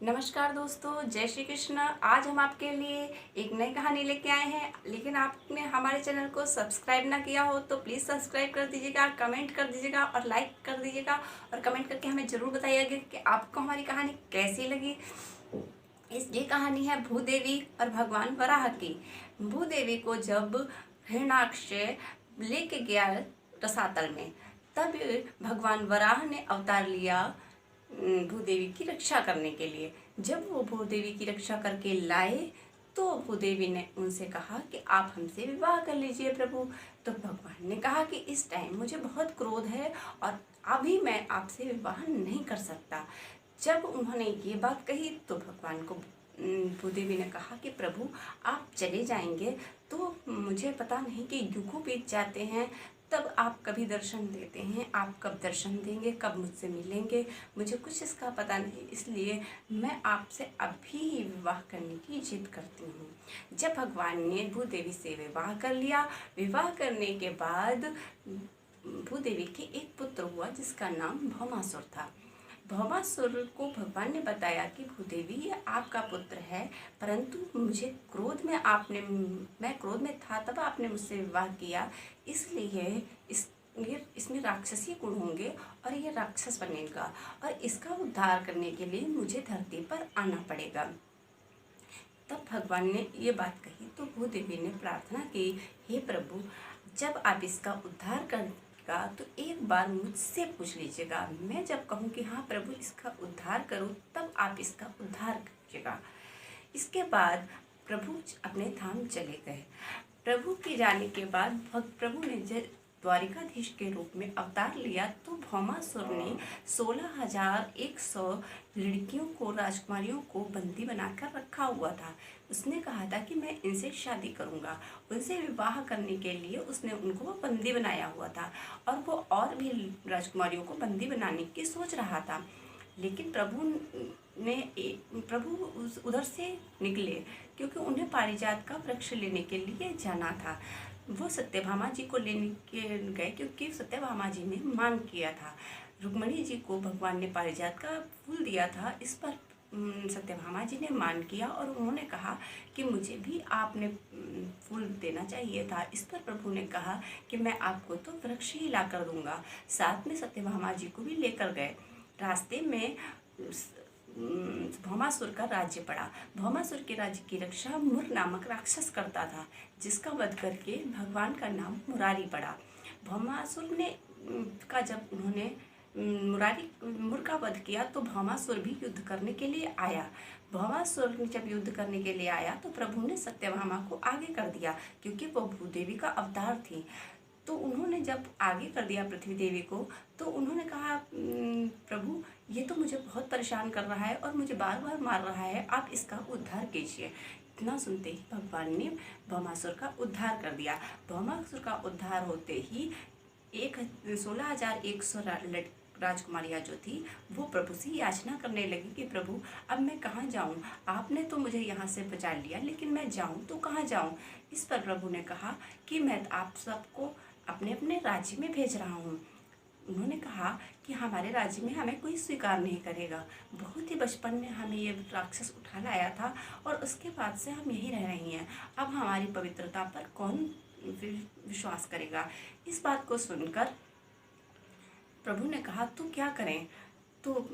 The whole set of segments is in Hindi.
नमस्कार दोस्तों, जय श्री कृष्ण। आज हम आपके लिए एक नई कहानी लेके आए हैं। लेकिन आपने हमारे चैनल को सब्सक्राइब ना किया हो तो प्लीज़ सब्सक्राइब कर दीजिएगा, कमेंट कर दीजिएगा और लाइक कर दीजिएगा। और कमेंट करके हमें ज़रूर बताइएगा कि आपको हमारी कहानी कैसी लगी। ये कहानी है भूदेवी और भगवान वराह की। भूदेवी को जब हिरण्याक्ष लेके गया रसातल में, तब भगवान वराह ने अवतार लिया भूदेवी की रक्षा करने के लिए। जब वो भूदेवी की रक्षा करके लाए तो भूदेवी ने उनसे कहा कि आप हमसे विवाह कर लीजिए प्रभु। तो भगवान ने कहा कि इस टाइम मुझे बहुत क्रोध है और अभी मैं आपसे विवाह नहीं कर सकता। जब उन्होंने ये बात कही तो भगवान को भूदेवी ने कहा कि प्रभु आप चले जाएंगे तो मुझे पता नहीं कि युगों बीत जाते हैं, तब आप कभी दर्शन देते हैं, आप कब दर्शन देंगे, कब मुझसे मिलेंगे, मुझे कुछ इसका पता नहीं, इसलिए मैं आपसे अभी ही विवाह करने की जिद करती हूँ। जब भगवान ने भूदेवी से विवाह कर लिया, विवाह करने के बाद भूदेवी के एक पुत्र हुआ जिसका नाम भौमासुर था। भौमासुर को भगवान ने बताया कि भूदेवी ये आपका पुत्र है, परंतु मुझे मैं क्रोध में था तब आपने मुझसे विवाह किया, इसलिए इसमें राक्षसी गुण होंगे और ये राक्षस बनेगा और इसका उद्धार करने के लिए मुझे धरती पर आना पड़ेगा। तब भगवान ने ये बात कही तो भूदेवी ने प्रार्थना की, हे प्रभु जब आप इसका उद्धार करेगा तो एक बार मुझसे पूछ लीजिएगा। मैं जब कहूँ कि हाँ प्रभु इसका उद्धार करो तब आप इसका उद्धार कीजिएगा। इसके बाद प्रभु अपने धाम चले गए। प्रभु के जाने के बाद प्रभु ने द्वारिकाधीश के रूप में अवतार लिया तो भौमासुर ने 16,100 लड़कियों को, राजकुमारियों को बंदी बनाकर रखा हुआ था। उसने कहा था कि मैं इनसे शादी करूंगा। उनसे विवाह करने के लिए उसने उनको बंदी बनाया हुआ था और वो और भी राजकुमारियों को बंदी बनाने की सोच रहा था। लेकिन प्रभु उधर से निकले क्योंकि उन्हें पारिजात का वृक्ष लेने के लिए जाना था। वो सत्यभामा जी को लेने के गए क्योंकि सत्यभामा जी ने मान किया था। रुक्मणी जी को भगवान ने पारिजात का फूल दिया था। इस पर सत्यभामा जी ने मान किया और उन्होंने कहा कि मुझे भी आपने फूल देना चाहिए था। इस पर प्रभु ने कहा कि मैं आपको तो वृक्ष ही ला कर दूंगा। साथ में सत्यभामा जी को भी लेकर गए। रास्ते में भौमासुर का राज्य पड़ा। भौमासुर के राज्य की रक्षा मुर नामक राक्षस करता था, जिसका वध करके भगवान का नाम मुरारी पड़ा। भौमासुर ने जब उन्होंने मुर का वध किया तो भौमासुर भी युद्ध करने के लिए आया। भौमासुर जब युद्ध करने के लिए आया तो प्रभु ने सत्यभामा को आगे कर दिया क्योंकि वो भूदेवी का अवतार थी। तो उन्होंने जब आगे कर दिया पृथ्वी देवी को तो उन्होंने कहा, प्रभु ये तो मुझे बहुत परेशान कर रहा है और मुझे बार बार मार रहा है, आप इसका उद्धार कीजिए। इतना सुनते ही भगवान ने भौमासुर का उद्धार कर दिया। भौमासुर का उद्धार होते ही 16,100 राजकुमारियाँ जो थी वो प्रभु से याचना करने लगी कि प्रभु अब मैं कहाँ जाऊँ, आपने तो मुझे यहाँ से बचा लिया लेकिन मैं जाऊँ तो कहाँ जाऊँ। इस पर प्रभु ने कहा कि मैं आप सबको अपने अपने राज्य में भेज रहा हूँ। उन्होंने कहा कि हमारे राज्य में हमें कोई स्वीकार नहीं करेगा। बहुत ही बचपन में हमें ये राक्षस उठा लाया था और उसके बाद से हम यहीं रह रही हैं। अब हमारी पवित्रता पर कौन विश्वास करेगा। इस बात को सुनकर प्रभु ने कहा तो क्या करें। तो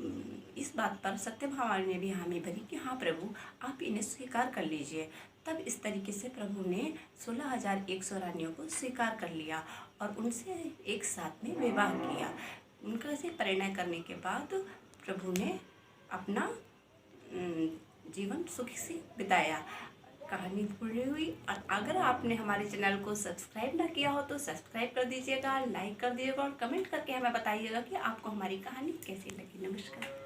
इस बात पर सत्यभामा ने भी हामी भरी कि हाँ प्रभु आप इन्हें स्वीकार कर लीजिए। तब इस तरीके से प्रभु ने 16,100 रानियों को स्वीकार कर लिया और उनसे एक साथ में विवाह किया। उनका से परिणय करने के बाद प्रभु ने अपना जीवन सुखी से बिताया। कहानी पूरी हुई। और अगर आपने हमारे चैनल को सब्सक्राइब ना किया हो तो सब्सक्राइब कर दीजिएगा, लाइक कर दीजिएगा और कमेंट करके हमें बताइएगा कि आपको हमारी कहानी कैसी लगी। नमस्कार।